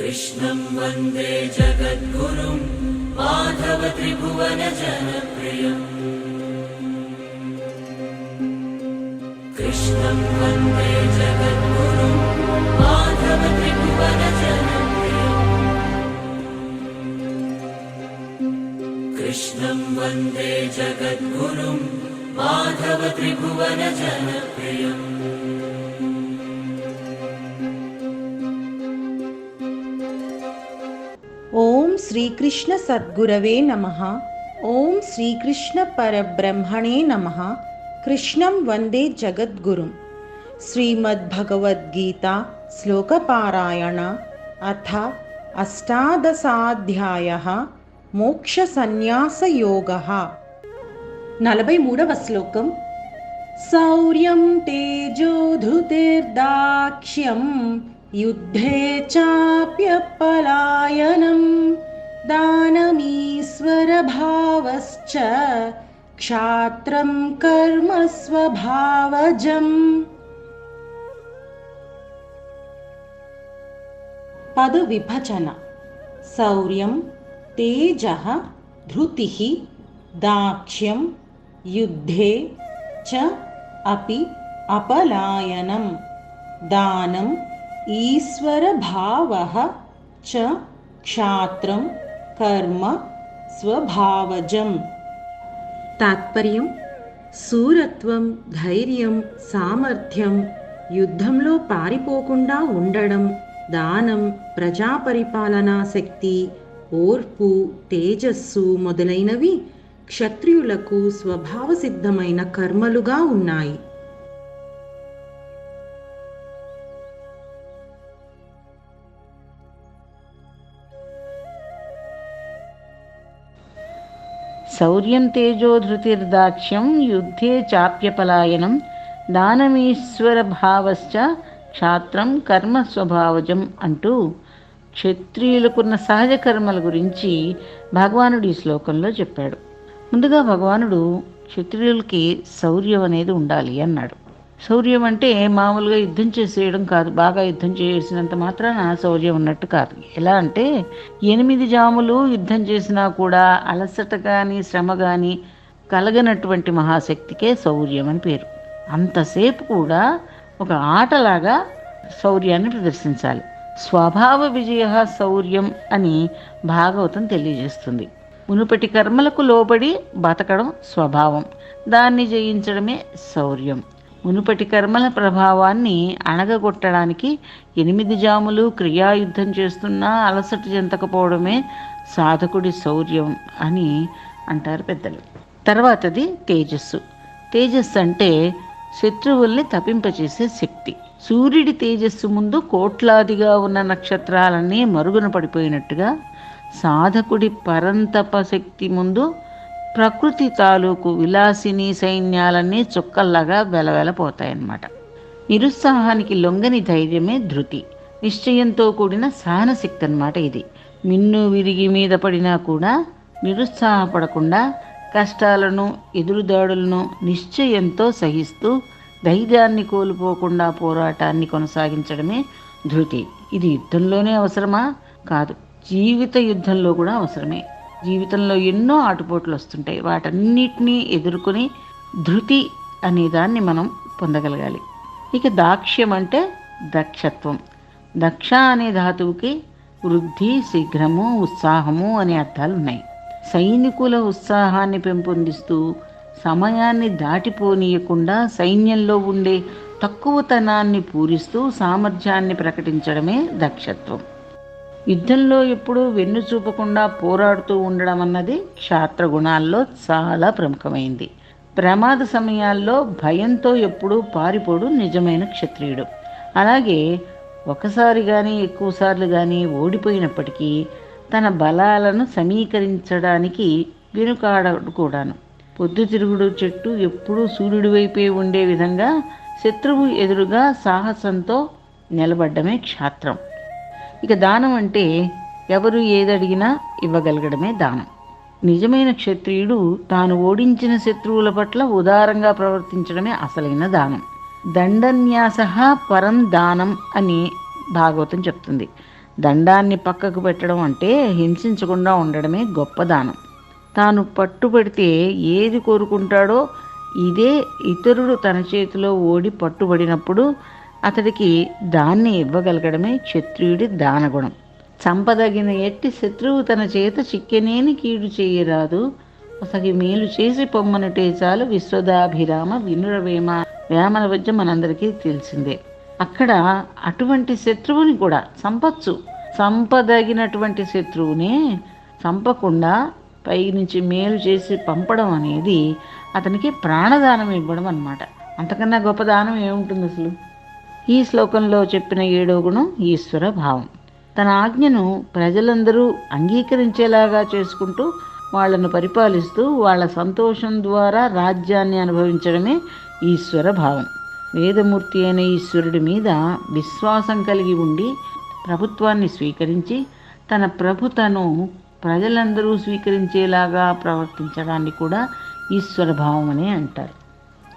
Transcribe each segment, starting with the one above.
कृष्णं वन्दे जगद्गुरुं माधव त्रिभुवन जनप्रियम् कृष्णं वन्दे जगद्गुरुं माधव त्रिभुवन जनप्रियम् कृष्णं वन्दे जगद्गुरुं माधव त्रिभुवन जनप्रियम् ఓం శ్రీకృష్ణ సద్గురవే నమః. ఓం శ్రీకృష్ణ పరబ్రహ్మణే నమః. కృష్ణం వందే జగద్గురుం. శ్రీమద్భగవద్గీత శ్లోకపారాయణ అథ అష్టాదశాధ్యాయః మోక్ష సన్యాసయోగః. 43వ శ్లోకం. శౌర్యం తేజోధృతిర్దాక్ష్యం యుద్ధే చాప్యపలాయనం దానమీశ్వరభావశ్చ క్షాత్రం కర్మ స్వభావజం. పద విభజన. శౌర్యం తేజః ధృతిః దాక్ష్యం యుద్ధే చ అపి అపలాయనం దానం ఈశ్వరభావః చ క్షాత్రం కర్మ స్వభావజం. తాత్పర్యం: శూరత్వం, ధైర్యం, సామర్థ్యం, యుద్ధంలో పారిపోకుండా ఉండడం, దానం, ప్రజాపరిపాలనా శక్తి, ఓర్పు, తేజస్సు మొదలైనవి క్షత్రియులకు స్వభావసిద్ధమైన కర్మలుగా ఉన్నాయి. శౌర్యం తేజోధృతిర్దాక్ష్యం యుద్ధే చాప్యపలాయనం దానమీశ్వరభావశ్చ క్షాత్రం కర్మ స్వభావజం అంటూ క్షత్రియులకున్న సహజ కర్మల గురించి భగవానుడు ఈ శ్లోకంలో చెప్పాడు. ముందుగా భగవానుడు క్షత్రియులకి శౌర్యం అనేది ఉండాలి అన్నాడు. శౌర్యం అంటే మామూలుగా యుద్ధం చేసేయడం కాదు, బాగా యుద్ధం చేసినంత మాత్రాన శౌర్యం ఉన్నట్టు కాదు. ఎలా అంటే 8 జాములు యుద్ధం చేసినా కూడా అలసట కానీ శ్రమ కానీ కలగనటువంటి మహాశక్తికే శౌర్యం అని పేరు. అంతసేపు కూడా ఒక ఆటలాగా శౌర్యాన్ని ప్రదర్శించాలి. స్వభావ విజయ శౌర్యం అని భాగవతం తెలియజేస్తుంది. మునుపటి కర్మలకు లోబడి బతకడం స్వభావం, దాన్ని జయించడమే శౌర్యం. మునుపటి కర్మల ప్రభావాన్ని అణగగొట్టడానికి 8 జాములు క్రియాయుద్ధం చేస్తున్నా అలసట చెందకపోవడమే సాధకుడి శౌర్యం అని అంటారు పెద్దలు. తర్వాతది తేజస్సు. తేజస్సు అంటే శత్రువుల్ని తప్పింపచేసే శక్తి. సూర్యుడి తేజస్సు ముందు కోట్లాదిగా ఉన్న నక్షత్రాలన్నీ మరుగున పడిపోయినట్టుగా సాధకుడి పరంతప శక్తి ముందు ప్రకృతి తాలూకు విలాసిని సైన్యాలన్నీ చుక్కల్లాగా వెలవెలపోతాయన్నమాట. నిరుత్సాహానికి లొంగని ధైర్యమే ధృతి, నిశ్చయంతో కూడిన సహనశక్తి అన్నమాట ఇది. మిన్ను విరిగి మీద పడినా కూడా నిరుత్సాహపడకుండా కష్టాలను, ఎదురుదాడులను నిశ్చయంతో సహిస్తూ ధైర్యాన్ని కోల్పోకుండా పోరాటాన్ని కొనసాగించడమే ధృతి. ఇది యుద్ధంలోనే అవసరమా? కాదు, జీవిత యుద్ధంలో కూడా అవసరమే. జీవితంలో ఎన్నో ఆటుపోట్లు వస్తుంటాయి, వాటన్నిటినీ ఎదుర్కొని ధృతి అనే దాన్ని మనం పొందగలగాలి. ఇక దాక్ష్యం అంటే దక్షత్వం. దక్ష అనే ధాతువుకి వృద్ధి, శీఘ్రము, ఉత్సాహము అనే అర్థాలు ఉన్నాయి. సైనికుల ఉత్సాహాన్ని పెంపొందిస్తూ సమయాన్ని దాటిపోనీయకుండా సైన్యంలో ఉండే తక్కువతనాన్ని పూరిస్తూ సామర్థ్యాన్ని ప్రకటించడమే దక్షత్వం. యుద్ధంలో ఎప్పుడూ వెన్ను చూపకుండా పోరాడుతూ ఉండడం అన్నది క్షాత్ర గుణాల్లో చాలా ప్రముఖమైంది. ప్రమాద సమయాల్లో భయంతో ఎప్పుడూ పారిపోడు నిజమైన క్షత్రియుడు. అలాగే ఒకసారి కానీ ఎక్కువసార్లు కానీ ఓడిపోయినప్పటికీ తన బలాలను సమీకరించడానికి వెనుకాడడు కూడాను. పొద్దుతిరుగుడు చెట్టు ఎప్పుడూ సూర్యుడి వైపే ఉండే విధంగా శత్రువు ఎదురుగా సాహసంతో నిలబడ్డమే క్షాత్రం. ఇక దానం అంటే ఎవరు ఏదడిగినా ఇవ్వగలగడమే దానం. నిజమైన క్షత్రియుడు తాను ఓడించిన శత్రువుల పట్ల ఉదారంగా ప్రవర్తించడమే అసలైన దానం. దండన్యాస పరం దానం అని భాగవతం చెప్తుంది. దండాన్ని పక్కకు పెట్టడం అంటే హింసించకుండా ఉండడమే గొప్ప దానం. తాను పట్టుబడితే ఏది కోరుకుంటాడో ఇదే ఇతరుడు తన చేతిలో ఓడి పట్టుబడినప్పుడు అతడికి దాన్ని ఇవ్వగలగడమే క్షత్రియుడి దానగుణం. చంపదగిన ఎట్టి శత్రువు తన చేత చిక్కెనేని కీడు చేయరాదు, అసలు మేలు చేసి పొమ్మనటే చాలు విశ్వదాభిరామ వినురవేమ వేమన వద్ద మనందరికీ తెలిసిందే. అక్కడ అటువంటి శత్రువుని కూడా చంపచ్చు. చంపదగినటువంటి శత్రువునే చంపకుండా పైనుంచి మేలు చేసి పంపడం అనేది అతనికి ప్రాణదానం ఇవ్వడం అన్నమాట. అంతకన్నా గొప్ప దానం ఏముంటుంది అసలు? ఈ శ్లోకంలో చెప్పిన 7వ గుణం ఈశ్వర భావం. తన ఆజ్ఞను ప్రజలందరూ అంగీకరించేలాగా చేసుకుంటూ వాళ్లను పరిపాలిస్తూ వాళ్ళ సంతోషం ద్వారా రాజ్యాన్ని అనుభవించడమే ఈశ్వర భావం. వేదమూర్తి అయిన ఈశ్వరుడి మీద విశ్వాసం కలిగి ఉండి ప్రభుత్వాన్ని స్వీకరించి తన ప్రభుతను ప్రజలందరూ స్వీకరించేలాగా ప్రవర్తించడాన్ని కూడా ఈశ్వర భావం అని అంటారు.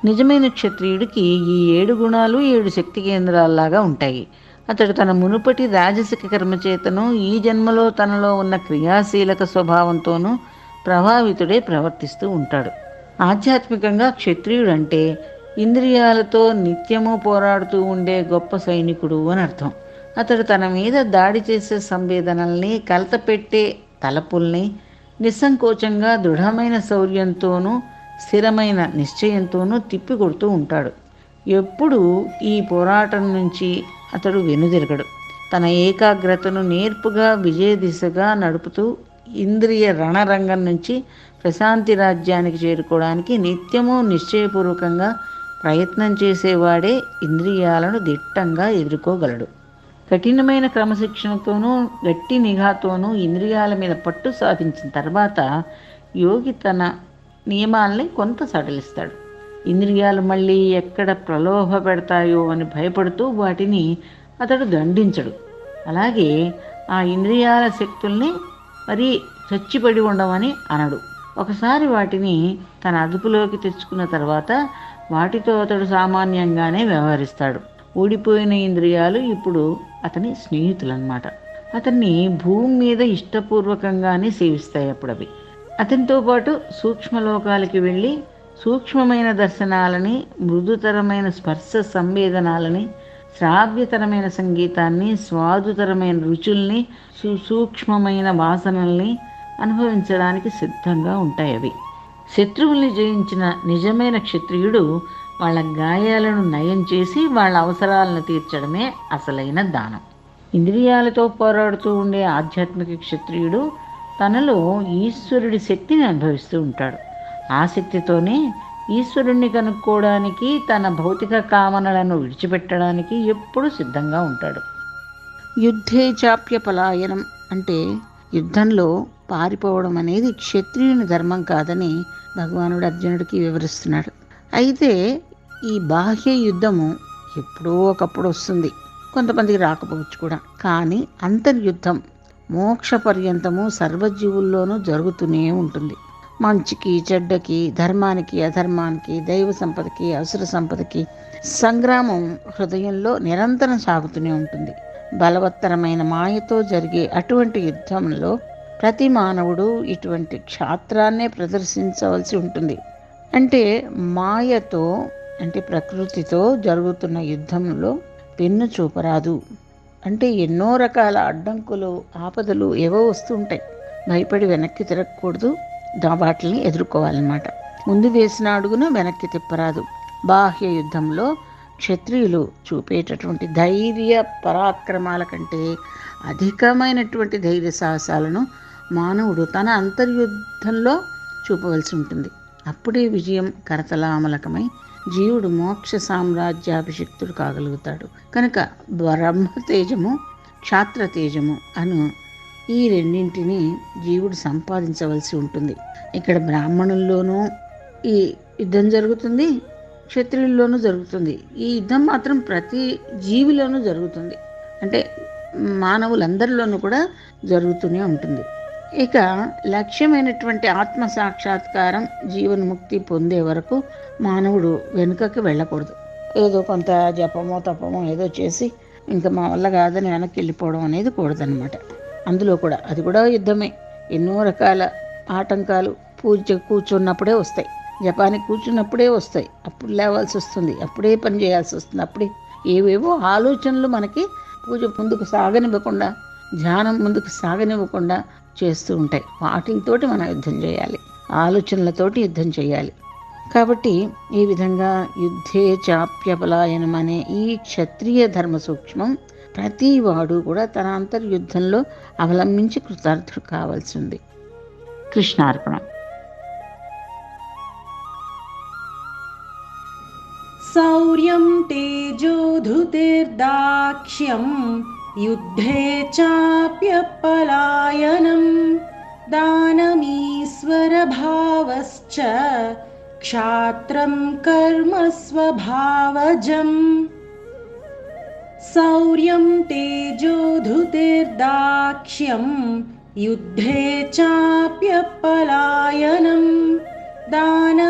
నిజమైన క్షత్రియుడికి ఈ 7 గుణాలు 7 శక్తి కేంద్రాల్లాగా ఉంటాయి. అతడు తన మునుపటి రాజసిక కర్మచేతను ఈ జన్మలో తనలో ఉన్న క్రియాశీలక స్వభావంతోనూ ప్రభావితుడే ప్రవర్తిస్తూ ఉంటాడు. ఆధ్యాత్మికంగా క్షత్రియుడంటే ఇంద్రియాలతో నిత్యము పోరాడుతూ ఉండే గొప్ప సైనికుడు అని అర్థం. అతడు తన మీద దాడి చేసే సంవేదనల్ని, కలతపెట్టే తలపుల్ని నిస్సంకోచంగా దృఢమైన శౌర్యంతోనూ స్థిరమైన నిశ్చయంతోనూ తిప్పికొడుతూ ఉంటాడు. ఎప్పుడూ ఈ పోరాటం నుంచి అతడు వెనుదిరగడు. తన ఏకాగ్రతను నేర్పుగా విజయ దిశగా నడుపుతూ ఇంద్రియ రణరంగం నుంచి ప్రశాంతి రాజ్యానికి చేరుకోవడానికి నిత్యము నిశ్చయపూర్వకంగా ప్రయత్నం చేసేవాడే ఇంద్రియాలను దిట్టంగా ఎదుర్కోగలడు. కఠినమైన క్రమశిక్షణతోనూ గట్టి నిఘాతోనూ ఇంద్రియాల మీద పట్టు సాధించిన తర్వాత యోగి తన నియమాల్ని కొంత సడలిస్తాడు. ఇంద్రియాలు మళ్ళీ ఎక్కడ ప్రలోభ పెడతాయో అని భయపడుతూ వాటిని అతడు దండించడు. అలాగే ఆ ఇంద్రియాల శక్తుల్ని మరీ చచ్చిపడి ఉండవని అనడు. ఒకసారి వాటిని తన అదుపులోకి తెచ్చుకున్న తర్వాత వాటితో అతడు సామాన్యంగానే వ్యవహరిస్తాడు. ఊడిపోయిన ఇంద్రియాలు ఇప్పుడు అతని స్నేహితులన్నమాట. అతన్ని భూమి మీద ఇష్టపూర్వకంగానే సేవిస్తాయి. అప్పుడు అవి అతనితో పాటు సూక్ష్మలోకాలకి వెళ్ళి సూక్ష్మమైన దర్శనాలని, మృదుతరమైన స్పర్శ సంవేదనాలని, శ్రావ్యతరమైన సంగీతాన్ని, స్వాదుతరమైన రుచుల్ని, సూక్ష్మమైన వాసనల్ని అనుభవించడానికి సిద్ధంగా ఉంటాయి అవి. శత్రువుల్ని జయించిన నిజమైన క్షత్రియుడు వాళ్ళ గాయాలను నయం చేసి వాళ్ళ అవసరాలను తీర్చడమే అసలైన దానం. ఇంద్రియాలతో పోరాడుతూ ఉండే ఆధ్యాత్మిక క్షత్రియుడు తనలో ఈశ్వరుడి శక్తిని అనుభవిస్తూ ఉంటాడు. ఆ శక్తితోనే ఈశ్వరుణ్ణి కనుక్కోవడానికి, తన భౌతిక కామనలను విడిచిపెట్టడానికి ఎప్పుడూ సిద్ధంగా ఉంటాడు. యుద్ధే చాప్య పలాయనం అంటే యుద్ధంలో పారిపోవడం అనేది క్షత్రియుని ధర్మం కాదని భగవానుడు అర్జునుడికి వివరిస్తున్నాడు. అయితే ఈ బాహ్య యుద్ధము ఎప్పుడో ఒకప్పుడు వస్తుంది, కొంతమందికి రాకపోవచ్చు కూడా. కానీ అంతర్యుద్ధం మోక్ష పర్యంతము సర్వజీవుల్లోనూ జరుగుతూనే ఉంటుంది. మంచికి చెడ్డకి, ధర్మానికి అధర్మానికి, దైవ సంపదకి అసుర సంపదకి సంగ్రామం హృదయంలో నిరంతరం సాగుతూనే ఉంటుంది. బలవత్తరమైన మాయతో జరిగే అటువంటి యుద్ధంలో ప్రతి మానవుడు ఇటువంటి క్షాత్రాన్నే ప్రదర్శించవలసి ఉంటుంది. అంటే మాయతో, అంటే ప్రకృతితో జరుగుతున్న యుద్ధంలో పెన్ను చూపరాదు. అంటే ఎన్నో రకాల అడ్డంకులు, ఆపదలు ఏవో వస్తుంటాయి. భయపడి వెనక్కి తిరగకూడదు, వాటిని ఎదుర్కోవాలన్నమాట. ముందు వేసిన అడుగున వెనక్కి తిప్పరాదు. బాహ్య యుద్ధంలో క్షత్రియులు చూపేటటువంటి ధైర్య పరాక్రమాల కంటే అధికమైనటువంటి ధైర్య సాహసాలను మానవుడు తన అంతర్యుద్ధంలో చూపవలసి ఉంటుంది. అప్పుడే విజయం కరతలామలకమై జీవుడు మోక్ష సామ్రాజ్యాభిషిక్తుడు కాగలుగుతాడు. కనుక బ్రహ్మతేజము, క్షాత్రతేజము అను ఈ రెండింటిని జీవుడు సంపాదించవలసి ఉంటుంది. ఇక్కడ బ్రాహ్మణుల్లోనూ ఈ యుద్ధం జరుగుతుంది, క్షత్రియుల్లోనూ జరుగుతుంది. ఈ యుద్ధం మాత్రం ప్రతి జీవిలోనూ జరుగుతుంది. అంటే మానవులందరిలోనూ కూడా జరుగుతూనే ఉంటుంది. ఇక లక్ష్యమైనటువంటి ఆత్మ సాక్షాత్కారం, జీవన్ముక్తి పొందే వరకు మానవుడు వెనుకకి వెళ్ళకూడదు. ఏదో కొంత జపమో తపమో ఏదో చేసి ఇంకా మా వల్ల కాదని వెనక్కి వెళ్ళిపోవడం అనేది కూడదనమాట. అందులో కూడా అది కూడా యుద్ధమే. ఎన్నో రకాల ఆటంకాలు పూజ కూర్చున్నప్పుడే వస్తాయి, జపానికి కూర్చున్నప్పుడే వస్తాయి, అప్పుడు లేవాల్సి వస్తుంది, అప్పుడే పని చేయాల్సి వస్తుంది, అప్పుడే ఏవేవో ఆలోచనలు మనకి పూజ ముందుకు సాగనివ్వకుండా, ధ్యానం ముందుకు సాగనివ్వకుండా చేస్తూ ఉంటాయి. వాటితోటి మనం యుద్ధం చేయాలి, ఆలోచనలతోటి యుద్ధం చేయాలి. కాబట్టి ఈ విధంగా యుద్ధే చాప్యపలాయనం అనే ఈ క్షత్రియ ధర్మ సూక్ష్మం ప్రతి వాడు కూడా తన అంతర్యుద్ధంలో అవలంబించి కృతార్థుడు కావాల్సి ఉంది. కృష్ణార్పణం. శౌర్యం తేజోధృతిర్దాక్ష్యం యుద్ధే చాప్యపలాయనం దానమీశ్వరభావశ్చ క్షాత్రం కర్మ స్వభావజం. శౌర్యం తేజోధృతిర్దాక్ష్యం యుద్ధే చాప్యపలాయనం దానమీశ్వరభావశ్చ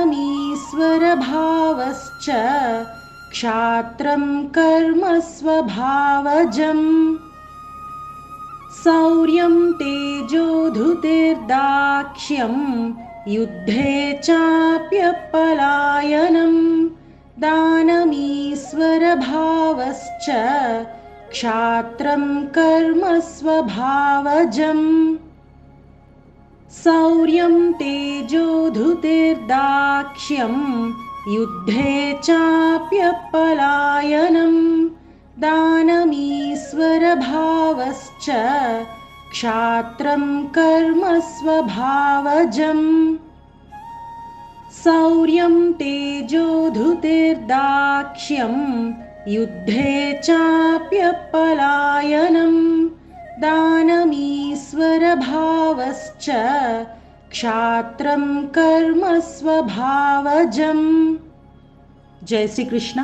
క్షాత్రం కర్మ స్వభావజం. శౌర్యం తేజోధృతిర్దాక్ష్యం యుద్ధే చాప్యపలాయనం దానమీశ్వరభావశ్చ క్షాత్రం కర్మ స్వభావజం. శౌర్యం తేజోధృతిర్దాక్ష్యం యుద్ధే చాప్యపలాయనం దానమీశ్వరభావశ్చ క్షాత్రం కర్మ స్వభావజం. శౌర్యం తేజోధృతిర్దాక్ష్యం యుద్ధే చాప్యపలాయనం దానమీశ్వరభావశ్చ క్షాత్రం కర్మ స్వభావజం. జై శ్రీకృష్ణ.